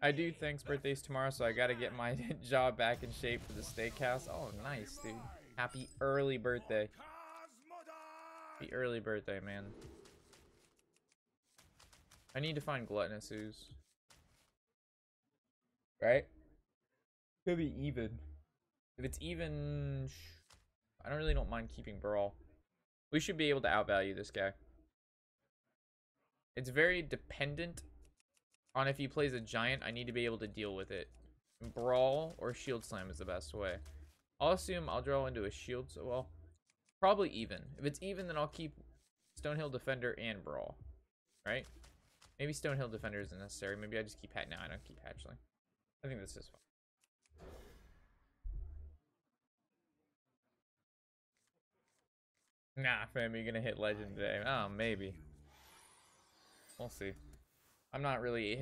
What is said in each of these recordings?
I do. Thanks. Birthday's tomorrow, so I gotta get my jaw back in shape for the steakhouse. Oh, nice, dude. Happy early birthday. Happy early birthday, man. I need to find gluttonous ooze. Right? Could be even. If it's even, I don't mind keeping Brawl. We should be able to outvalue this guy. It's very dependent on if he plays a giant. I need to be able to deal with it. Brawl or Shield Slam is the best way. I'll assume I'll draw into a Shield, so well, probably even. If it's even, then I'll keep Stonehill Defender and Brawl, right? Maybe Stonehill Defender isn't necessary. Maybe I just keep Hat. No, I don't keep Hatchling. I think this is fine. Nah, fam, you're gonna hit Legend today. Oh, maybe. We'll see. I'm not really,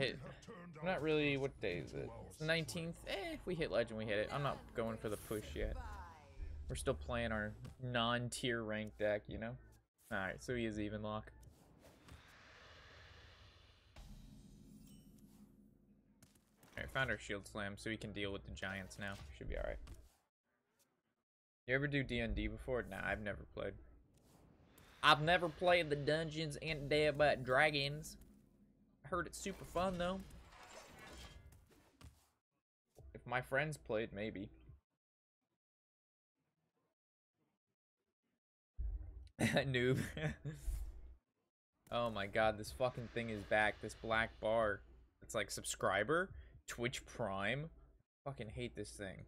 what day is it? It's the 19th. If we hit Legend, we hit it. I'm not going for the push yet. We're still playing our non-tier rank deck, you know? Alright, so he is even lock. Alright, found our Shield Slam, so we can deal with the Giants now. Should be alright. You ever do D&D before? Nah, I've never played. I've never played the Dungeons and Dragons. I heard it's super fun, though. If my friends played, maybe. Noob. Oh my god, this fucking thing is back. This black bar. It's like subscriber. Twitch Prime. Fucking hate this thing.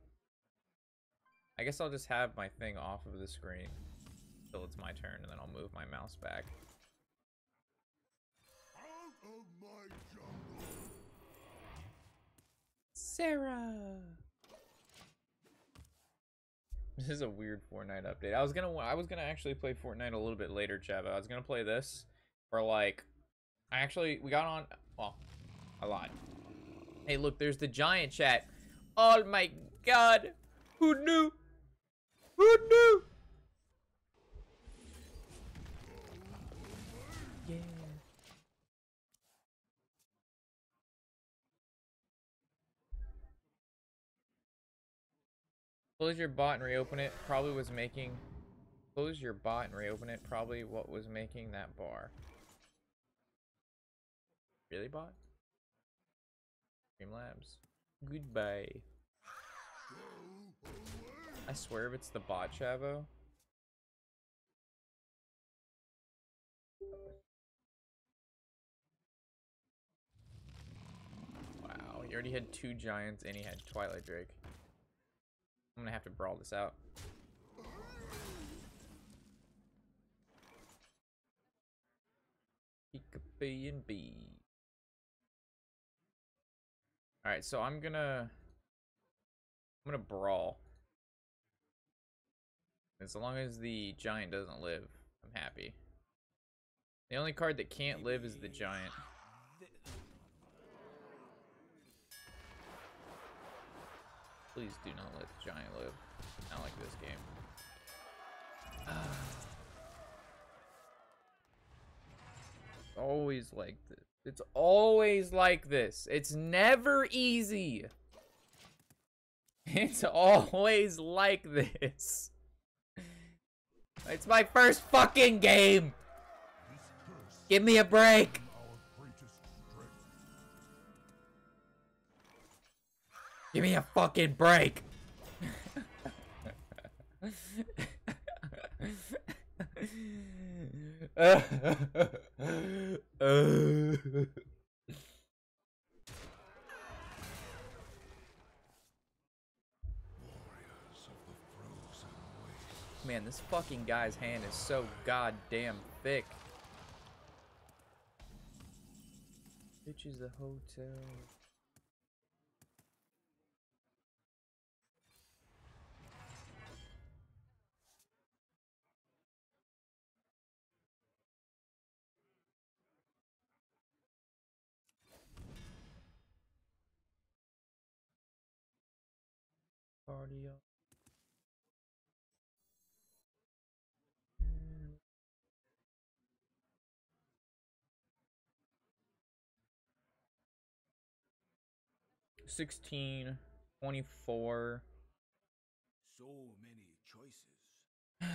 I guess I'll just have my thing off of the screen until it's my turn, and then I'll move my mouse back. Out of my jungle. Sarah. This is a weird Fortnite update. I was gonna actually play Fortnite a little bit later, Chava. I was gonna play this for like, we got on. Well, I lied. Hey, look, there's the giant chat. Oh my god, who knew? Who knew? Yeah. Close your bot and reopen it. Probably was making. Close your bot and reopen it. Probably what was making that bar. Really, bot? Streamlabs. Goodbye. I swear if it's the bot, Chavo. Wow, he already had 2 giants and he had Twilight Drake. I'm gonna have to brawl this out. B and B. Alright, so I'm gonna brawl. As long as the giant doesn't live, I'm happy. The only card that can't live is the giant. Please do not let the giant live. Not like this game. Always like this. It's always like this. It's never easy. It's always like this. It's my first fucking game. Give me a break. Give me a fucking break. Man, this fucking guy's hand is so goddamn thick. Bitch is a hotel. Party up. 16, 24. So many choices. I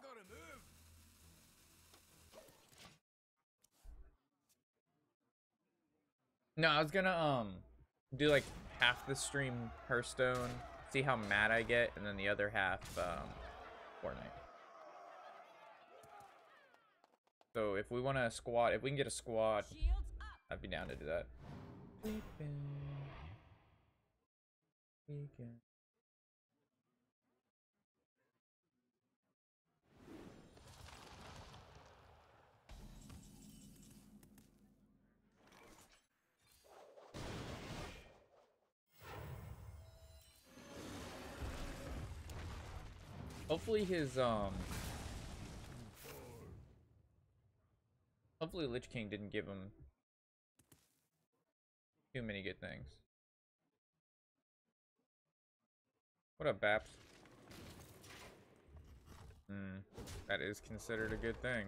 gotta move. No, I was gonna do like half the stream Hearthstone, see how mad I get, and then the other half Fortnite. So if we want a squad, if we can get a squad, I'd be down to do that. Hopefully his hopefully Lich King didn't give him too many good things. What up, Baps? That is considered a good thing.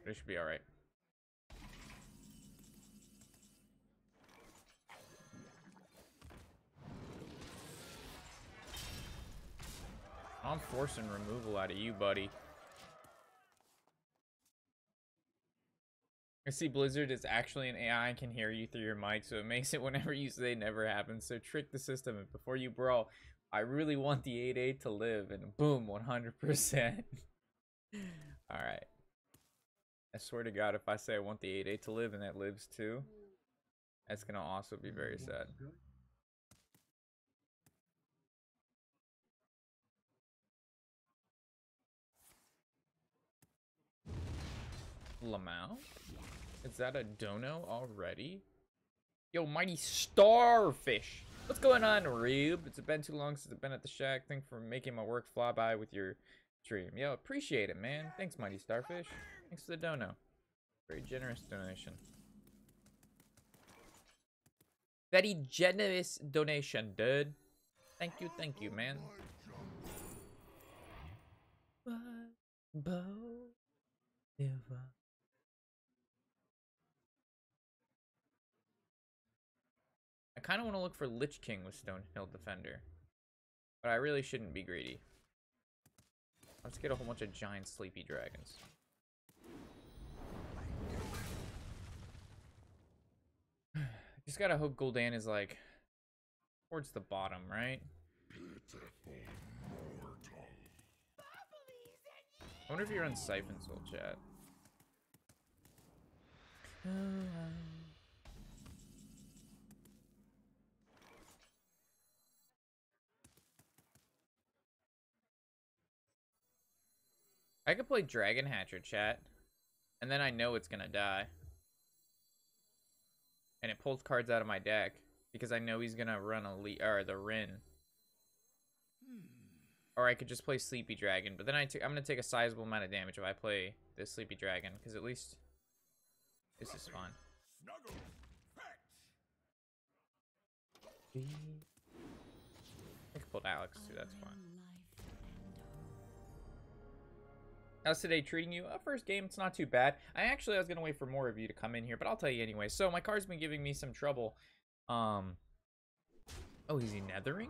It should be alright. I'm forcing removal out of you, buddy. I see Blizzard is actually an AI and can hear you through your mic, so it makes it whenever you say never happens. So trick the system, and before you brawl, I really want the 8-8 to live, and boom, 100%. Alright. I swear to God, if I say I want the 8-8 to live and that lives too, that's gonna also be very sad. Lamau? Is that a dono already? Yo, mighty starfish. What's going on, Rube? It's been too long since I've been at the shack. Thanks for making my work fly by with your stream. Yo, appreciate it, man. Thanks, mighty starfish. Thanks for the dono. Very generous donation. Very generous donation, dude. Thank you, man. I kind of want to look for Lich King with Stonehill Defender, but I really shouldn't be greedy. Let's get a whole bunch of giant sleepy dragons. Just gotta hope Gul'dan is like towards the bottom, right? I wonder if you're on Siphon Soul chat. I could play Dragon Hatcher chat, and then I know it's gonna die. And it pulls cards out of my deck because I know he's gonna run or the Rin. Or I could just play Sleepy Dragon, but then I'm gonna take a sizable amount of damage if I play this Sleepy Dragon, because at least this is fun. I could pull Alex too, that's fine. How's today treating you? First game, it's not too bad. I was gonna wait for more of you to come in here, but I'll tell you anyway. So my card's been giving me some trouble. Oh, is he nethering?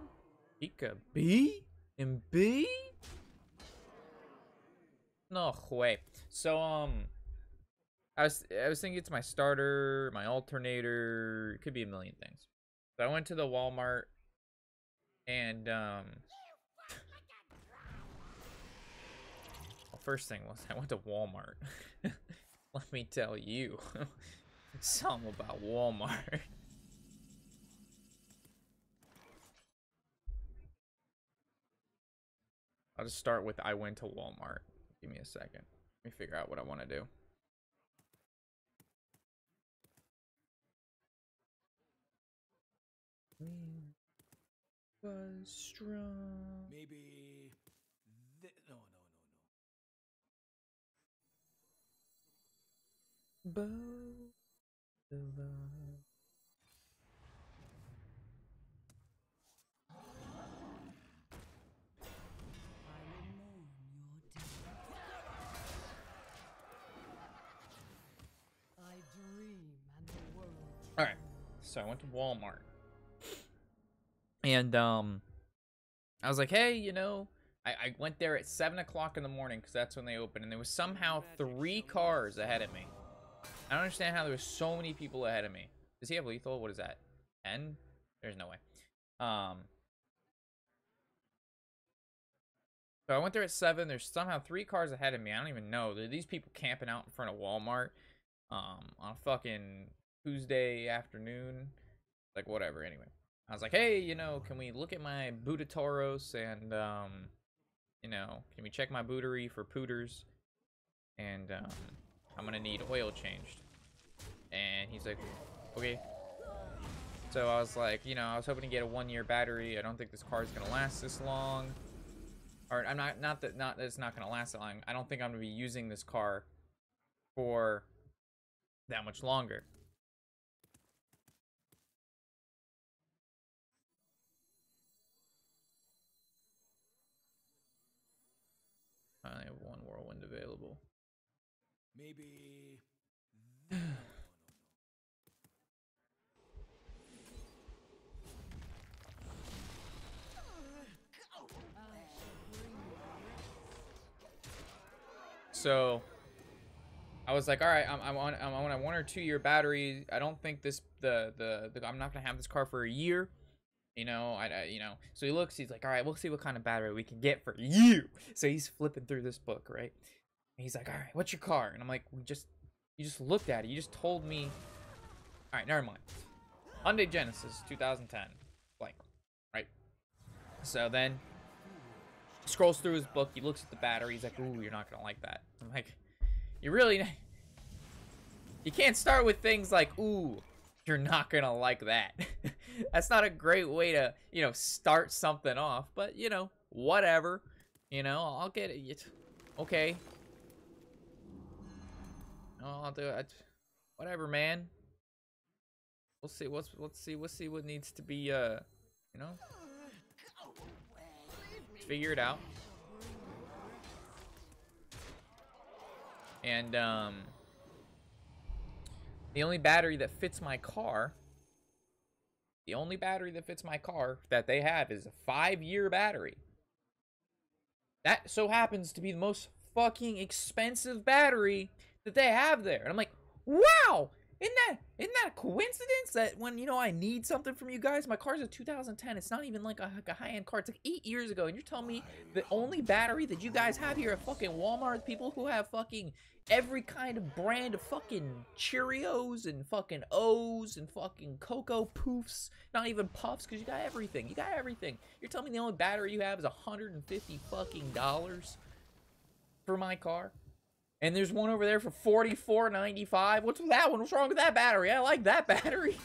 Pika B and B? No way. So I was thinking it's my starter, my alternator. It could be a million things. So I went to the Walmart and well, first thing was I went to Walmart. Let me tell you something about Walmart. I'll just start with I went to Walmart. Give me a second. Let me figure out what I want to do. Was strong. Maybe. No. Bow the love. So I went to Walmart. And, I was like, hey, you know, I went there at 7 o'clock in the morning because that's when they open. And there was somehow 3 cars ahead of me. I don't understand how there was so many people ahead of me. Does he have lethal? What is that? 10? There's no way. So I went there at 7. There's somehow 3 cars ahead of me. I don't even know. There are these people camping out in front of Walmart on a fucking Tuesday afternoon. Like, whatever. Anyway, I was like, hey, you know, can we look at my Budatoros and, you know, can we check my bootery for pooters? And I'm going to need oil changed. And he's like, okay. So I was like, you know, I was hoping to get a 1-year battery. I don't think this car is going to last this long. Or I'm not that it's not going to last that long. I don't think I'm going to be using this car for that much longer. I only have 1 whirlwind available. Maybe. So I was like, all right, I'm on a 1 or 2 year battery. I don't think this I'm not gonna have this car for a year. You know, you know. So he looks, he's like, all right, we'll see what kind of battery we can get for you. So he's flipping through this book, right? And he's like, all right, what's your car? And I'm like, you just looked at it. You just told me. All right, never mind. Hyundai Genesis 2010, blank, right? So then scrolls through his book. He looks at the battery. He's like, ooh, you're not gonna like that. I'm like, you can't start with things like, ooh, you're not gonna like that. That's not a great way to, you know, start something off. But, you know, whatever. You know, I'll get it. Okay. Oh, I'll do it. Whatever, man. We'll see. Let's see what needs to be, you know, figure it out. And the only battery that fits my car, that they have is a 5-year battery. That so happens to be the most fucking expensive battery that they have there. And I'm like, wow, isn't that a coincidence that when, you know, I need something from you guys, my car's a 2010. It's not even like a high-end car. It's like 8 years ago. And you're telling me the only battery that you guys have here at fucking Walmart, people who have fucking every kind of brand of fucking Cheerios and fucking O's and fucking Cocoa Poofs, not even Puffs, because you got everything. You got everything. You're telling me the only battery you have is $150 fucking dollars for my car? And there's one over there for $44.95. What's with that one? What's wrong with that battery? I like that battery.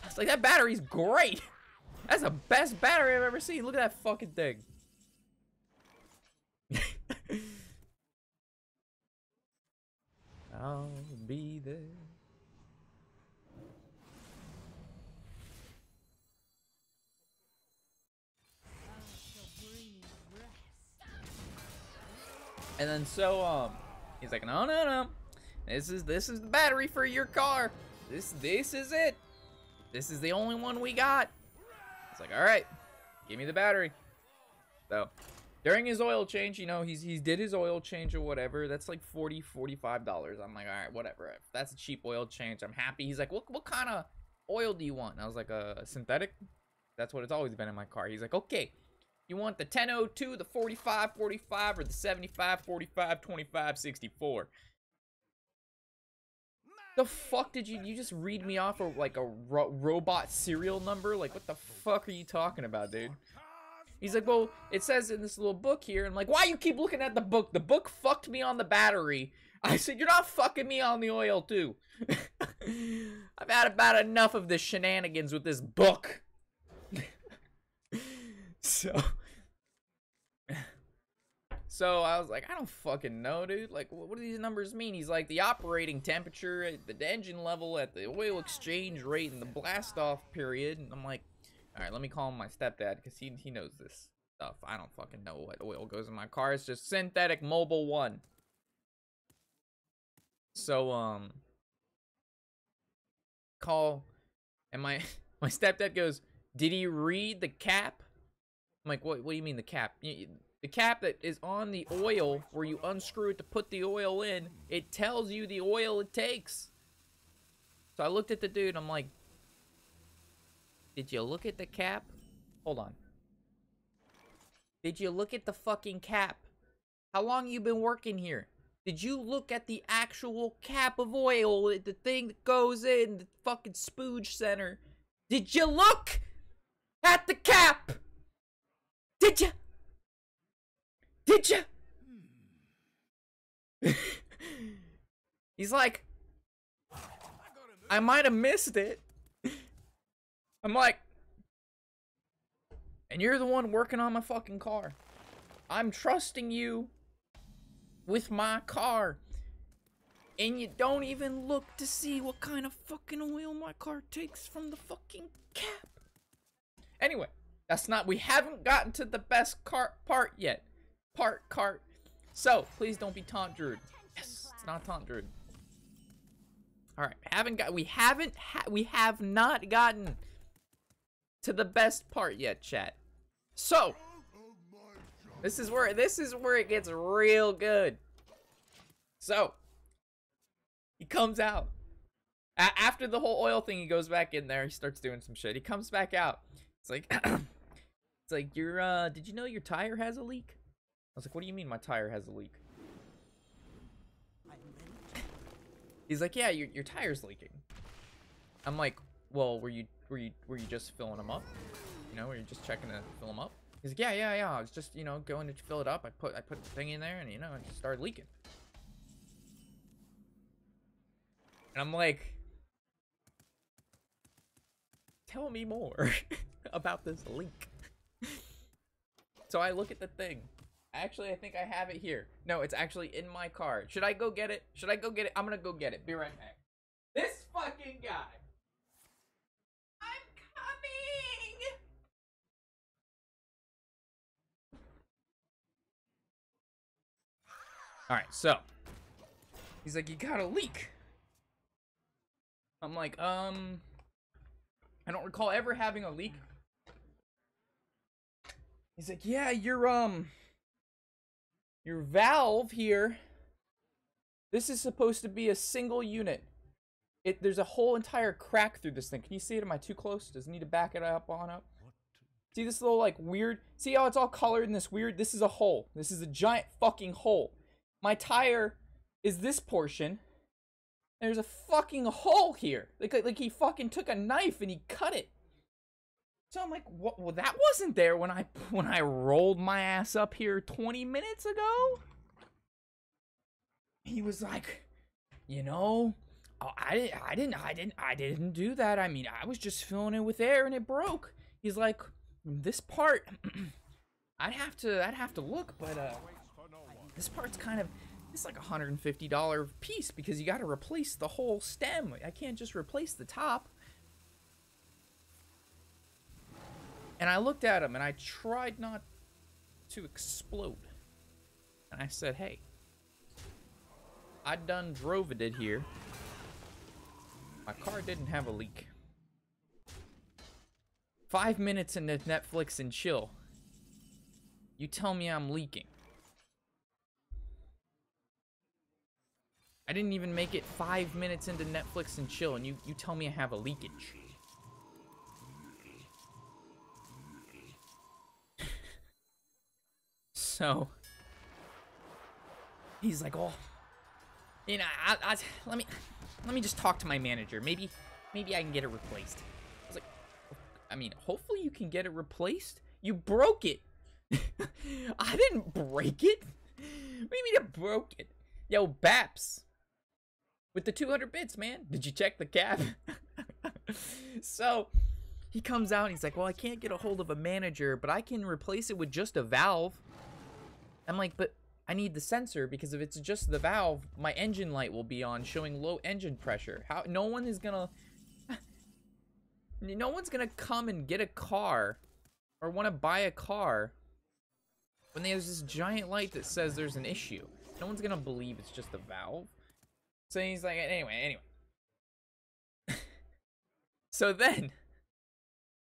I was like, that battery's great. That's the best battery I've ever seen. Look at that fucking thing. I'll be there. And then so he's like, no. This is the battery for your car. This is it. This is the only one we got. It's like, all right, give me the battery. So during his oil change, you know, he did his oil change or whatever. That's like $45. I'm like, all right, whatever. If that's a cheap oil change, I'm happy. He's like, what kind of oil do you want? And I was like, a synthetic. That's what it's always been in my car. He's like, okay. You want the 1002, the 45, 45, or the 75, 45, 25, 64? The fuck did you just read me off of like a robot serial number? Like, what the fuck are you talking about, dude? He's like, well, it says in this little book here. I'm like, why you keep looking at the book? The book fucked me on the battery. I said, you're not fucking me on the oil, too. I've had about enough of the shenanigans with this book. So I was like, I don't fucking know, dude. Like, what do these numbers mean? He's like, the operating temperature, the engine level, at the oil exchange rate, and the blast off period. And I'm like, all right, let me call him my stepdad because he knows this stuff. I don't fucking know what oil goes in my car. It's just synthetic Mobil 1. So call And my my stepdad goes, "Did he read the cap?" I'm like, "What do you mean the cap?" The cap that is on the oil where you unscrew it to put the oil in, it tells you the oil it takes. So I looked at the dude, I'm like, "Did you look at the cap? Hold on. Did you look at the fucking cap? How long you been working here? Did you look at the actual cap of oil, the thing that goes in the fucking spooge center? Did you look at the cap? Did you? Did you?" He's like, "I might have missed it." I'm like, "And you're the one working on my fucking car. I'm trusting you with my car. And you don't even look to see what kind of fucking oil my car takes from the fucking cap." Anyway, we haven't gotten to the best part yet. Cart. So, please don't be taunt druid. Yes, it's not taunt druid. Alright, we have not gotten to the best part yet, chat. So, this is where it gets real good. So, he comes out. After the whole oil thing, he goes back in there. He starts doing some shit. He comes back out. It's like, it's like, did you know your tire has a leak? I was like, "What do you mean my tire has a leak?" He's like, "Yeah, your tire's leaking." I'm like, "Well, were you just filling them up? You know, were you just checking to fill them up?" He's like, yeah. I was just, you know, going to fill it up. I put the thing in there, and, you know, it just started leaking." And I'm like, "Tell me more about this leak." So I look at the thing. Actually, I think I have it here. No, it's actually in my car. Should I go get it? I'm gonna go get it. Be right back. This fucking guy. I'm coming. Alright, so. He's like, "You got a leak." I'm like, I don't recall ever having a leak. He's like, "Yeah, your valve here, this is supposed to be a single unit. There's a whole entire crack through this thing. Can you see it? Am I too close? Does it need to back it up on up? See this little, like, weird, see how it's all colored in this weird, this is a hole. This is a giant fucking hole. My tire is this portion. There's a fucking hole here. Like he fucking took a knife and he cut it." So I'm like, "What? Well, that wasn't there when I rolled my ass up here 20 minutes ago." He was like, "You know, oh, I didn't do that. I mean, I was just filling it with air and it broke." He's like, "This part, I'd have to look, but this part's kind of, it's like $150 piece because you got to replace the whole stem. I can't just replace the top." And I looked at him and I tried not to explode. And I said, "Hey, I done drove it here. My car didn't have a leak. 5 minutes into Netflix and chill. You tell me I'm leaking. I didn't even make it 5 minutes into Netflix and chill, and you tell me I have a leakage." So he's like, "Oh, you know, let me just talk to my manager. Maybe I can get it replaced." I was like, "I mean, hopefully you can get it replaced. You broke it." I didn't break it. What do you mean I broke it? Yo, Baps, with the 200 bits, man. Did you check the cap? So he comes out and he's like, "Well, I can't get a hold of a manager, but I can replace it with just a valve." I'm like, "But I need the sensor because if it's just the valve, my engine light will be on showing low engine pressure. How? No one's gonna come and get a car or want to buy a car when there's this giant light that says there's an issue. No one's gonna believe it's just a valve." So he's like, anyway. So then,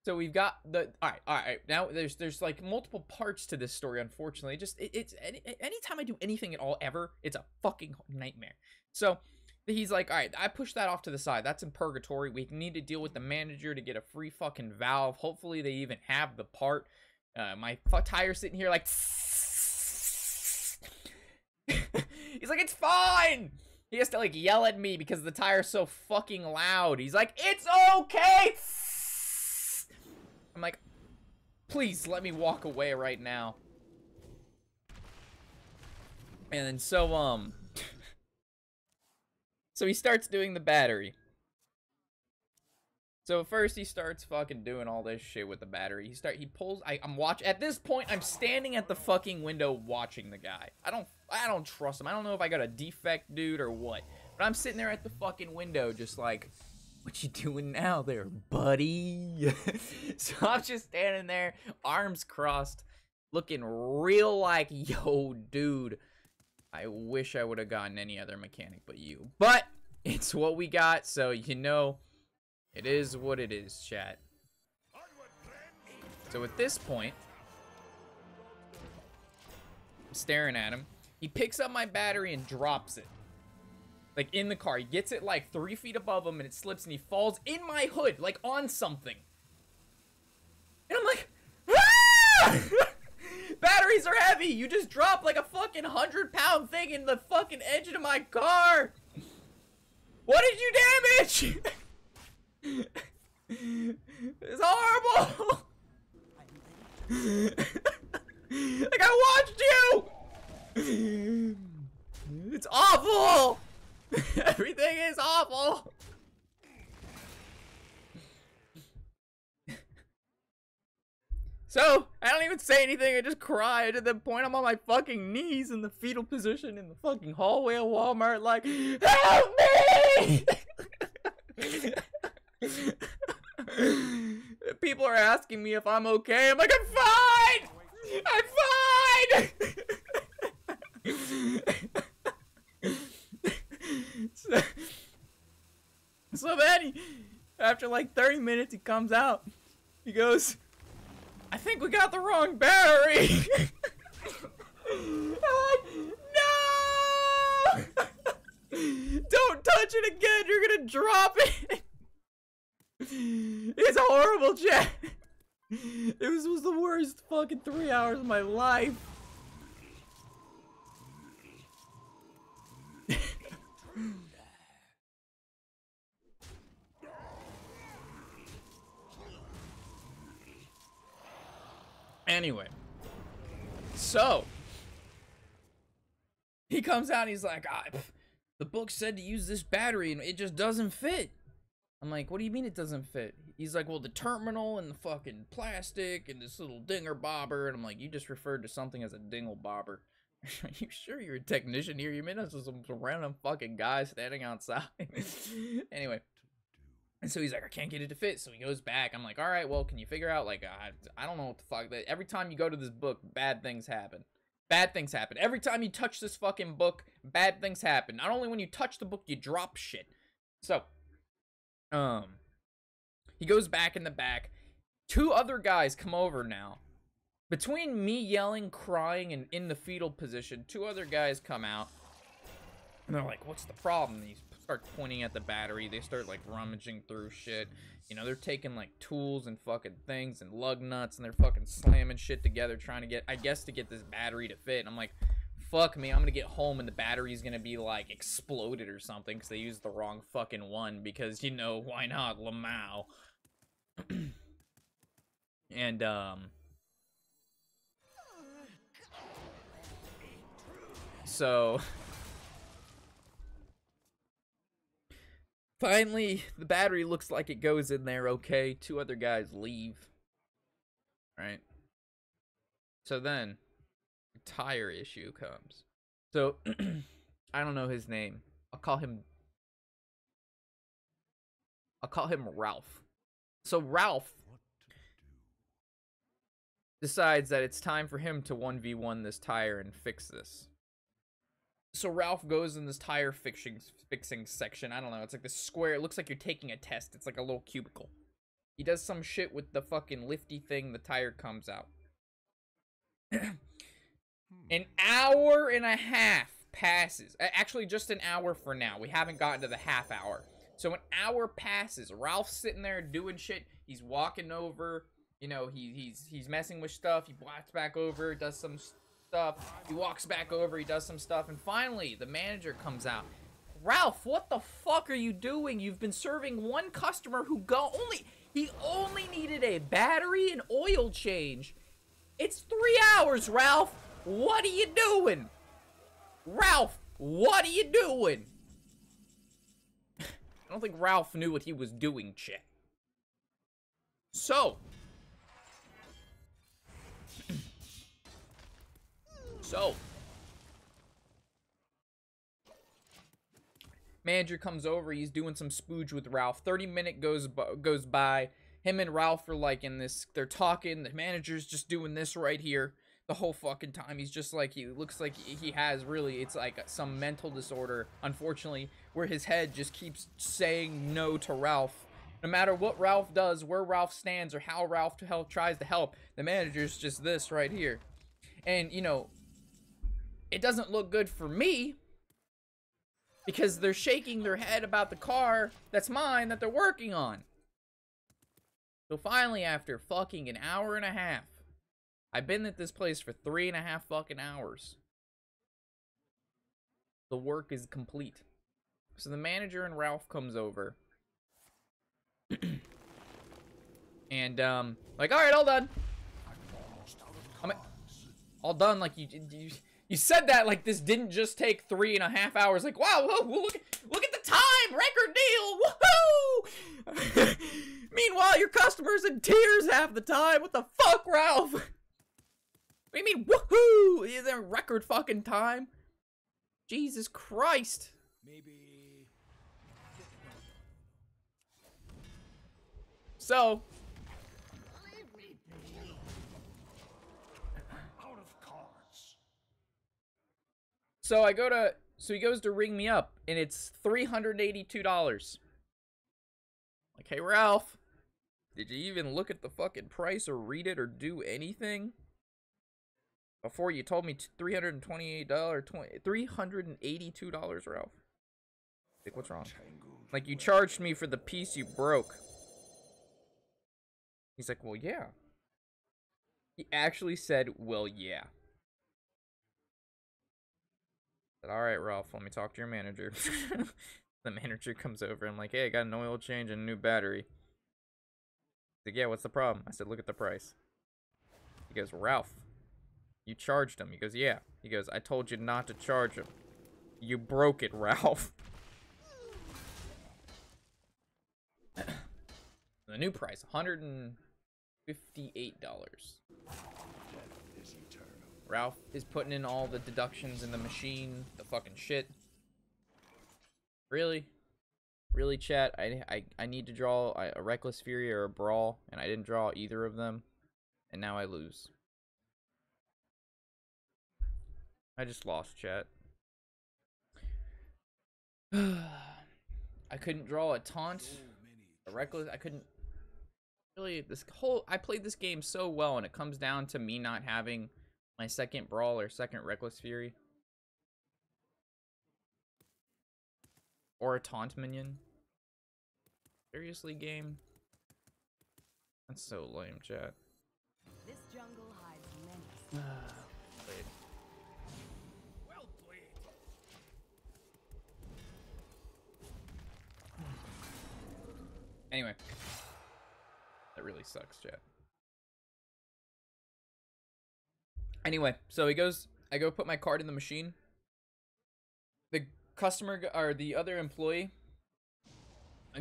so we've got the all right. Now there's like multiple parts to this story. Unfortunately, it's anytime I do anything at all ever, it's a fucking nightmare. So he's like, all right, I pushed that off to the side. That's in purgatory. We need to deal with the manager to get a free fucking valve. Hopefully they even have the part. My tire's sitting here like, he's like, it's fine. He has to like yell at me because the tire's so fucking loud. He's like, it's okay. I'm like, please let me walk away right now. And then so he starts doing the battery. So first he starts fucking doing all this shit with the battery. He pulls. At this point I'm standing at the fucking window watching the guy. I don't trust him. I don't know if I got a defect, dude, or what. But I'm sitting there at the fucking window just like, what you doing now there, buddy? So I'm just standing there, arms crossed, looking real like, yo, dude, I wish I would have gotten any other mechanic but you. But it's what we got, so you know, it is what it is, chat. So at this point, I'm staring at him. He picks up my battery and drops it. Like, in the car. He gets it, like, 3 feet above him, and it slips, and he falls in my hood, like, on something. And I'm like, ah! Batteries are heavy! You just dropped, like, a fucking 100-pound thing in the fucking engine of my car! What did you damage? It's horrible! Like, I watched you! It's awful! Everything is awful. So I don't even say anything. I just cry. To the point I'm on my fucking knees in the fetal position in the fucking hallway of Walmart, like, help me! People are asking me if I'm okay. I'm like, I'm fine. I'm fine. So then, after like 30 minutes, he comes out. He goes, I think we got the wrong battery. I'm like, no! Don't touch it again. You're going to drop it. It's horrible, chat. It was the worst fucking 3 hours of my life. Anyway, so he comes out and he's like, the book said to use this battery and it just doesn't fit. I'm like, what do you mean it doesn't fit? He's like, well, the terminal and the fucking plastic and this little dinger bobber. And I'm like, you just referred to something as a dingle bobber. Are you sure you're a technician here? You mean us some random fucking guy standing outside? Anyway. And so he's like, I can't get it to fit. So he goes back. I'm like, all right, well, can you figure out, like, I don't know what the fuck. Every time you go to this book, bad things happen. Bad things happen. Every time you touch this fucking book, bad things happen. Not only when you touch the book, you drop shit. So, he goes back in the back. 2 other guys come over now. Between me yelling, crying, and in the fetal position, 2 other guys come out. And they're like, what's the problem? And he starts pointing at the battery. They start, like, rummaging through shit. You know, they're taking, like, tools and fucking things and lug nuts. And they're fucking slamming shit together trying to get, I guess, to get this battery to fit. And I'm like, fuck me. I'm gonna get home and the battery's gonna be, like, exploded or something. Because they used the wrong fucking one. Because, you know, why not? Lamau. And, so finally, the battery looks like it goes in there okay. 2 other guys leave. Right? So then, the tire issue comes. So, I don't know his name. I'll call him Ralph. So Ralph decides that it's time for him to 1v1 this tire and fix this. So Ralph goes in this tire fixing section. I don't know. It's like this square. It looks like you're taking a test. It's like a little cubicle. He does some shit with the fucking lifty thing. The tire comes out. An hour and a half passes. Actually, just an hour for now. We haven't gotten to the half hour. So an hour passes. Ralph's sitting there doing shit. He's walking over. You know, he's messing with stuff. He walks back over, does some stuff. He walks back over, he does some stuff. And finally, the manager comes out. Ralph, what the fuck are you doing? You've been serving one customer who he only needed a battery and oil change. It's 3 hours, Ralph. What are you doing? Ralph, what are you doing? I don't think Ralph knew what he was doing, chat. So, manager comes over. He's doing some spooge with Ralph. 30 minutes goes by. Him and Ralph are like in this. They're talking. The manager's just doing this right here the whole fucking time. He's just like, he looks like he has really, it's like some mental disorder, unfortunately, where his head just keeps saying no to Ralph. No matter what Ralph does, where Ralph stands, or how Ralph tries to help, the manager's just this right here. And, you know, it doesn't look good for me, because they're shaking their head about the car that's mine that they're working on. So finally, after fucking an hour and a half, I've been at this place for 3.5 fucking hours. The work is complete. So the manager and Ralph comes over. And, like, alright, all done. I'm all done, like, you said that like this didn't just take 3.5 hours. Like, wow, whoa, look at the time! Record deal! Woohoo! Meanwhile, your customer's in tears half the time. What the fuck, Ralph? What do you mean, woohoo? Is there record fucking time? Jesus Christ. Maybe. So. Out of cards. So he goes to ring me up, and it's $382. Like, hey, Ralph, did you even look at the fucking price or read it or do anything before you told me $382, Ralph? Like, what's wrong? Like, you charged me for the piece you broke. He's like, well, yeah. He actually said, well, yeah. I said, all right, Ralph, let me talk to your manager. The manager comes over. I'm like, hey, I got an oil change and a new battery. He's like, yeah, what's the problem? I said, look at the price. He goes, Ralph, you charged him. He goes, yeah. He goes, I told you not to charge him. You broke it, Ralph. The new price, $158. Ralph is putting in all the deductions in the machine, the fucking shit. Really? Really, chat? I need to draw a Reckless Fury or a Brawl, and I didn't draw either of them, and now I lose. I just lost, chat. I couldn't draw a Taunt, a Reckless, I couldn't... Really, I played this game so well, and it comes down to me not having my second Brawl or second Reckless Fury. Or a Taunt minion. Seriously, game? That's so lame, chat. This jungle hides many. Played. Well played. Anyway. That really sucks, chat. Anyway, so he goes, I go put my card in the machine. The customer, or the other employee,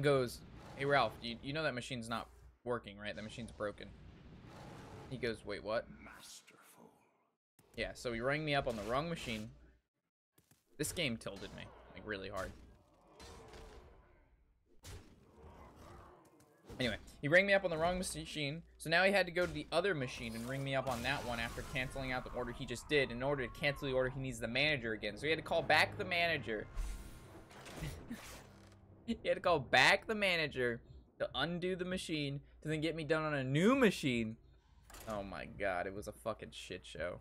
goes, hey, Ralph, you know that machine's not working, right? That machine's broken. He goes, wait, what? Masterful. Yeah, so he rang me up on the wrong machine. This game tilted me, like, really hard. Anyway, He rang me up on the wrong machine, so now he had to go to the other machine and ring me up on that one after canceling out the order he just did. In order to cancel the order, he needs the manager again. So he had to call back the manager. He had to call back the manager to undo the machine to then get me done on a new machine. Oh my god, it was a fucking shit show.